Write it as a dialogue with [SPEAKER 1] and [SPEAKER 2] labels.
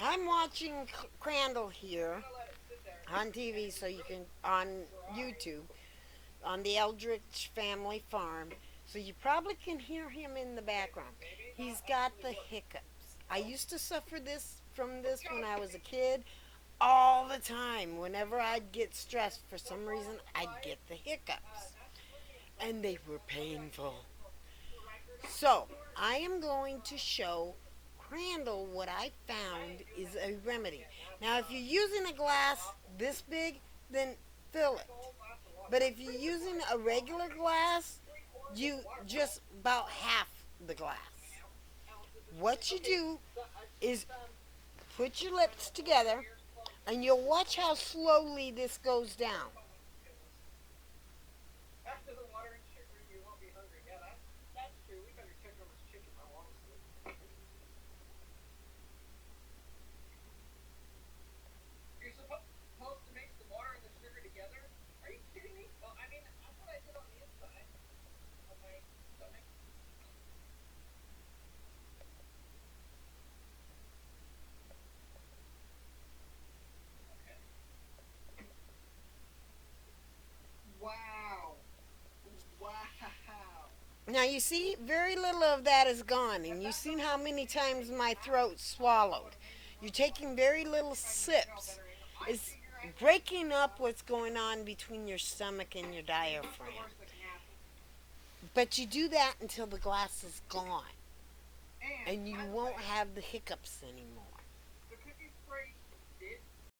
[SPEAKER 1] I'm watching Crandall here on TV, so you can on YouTube on the Eldritch family farm. So you probably can hear him in the background. He's got the hiccups. I used to suffer from this when I was a kid all the time. Whenever I'd get stressed for some reason, I'd get the hiccups. And they were painful. So, I am going to show Crandall what I found is a remedy. Now, if you're using a glass this big, then fill it. But if you're using a regular glass, you just about half the glass. What you do is put your lips together and you'll watch how slowly this goes down. Now you see, very little of that is gone, and you've seen how many times my throat swallowed. You're taking very little sips. It's breaking up what's going on between your stomach and your diaphragm. But you do that until the glass is gone, and you won't have the hiccups anymore.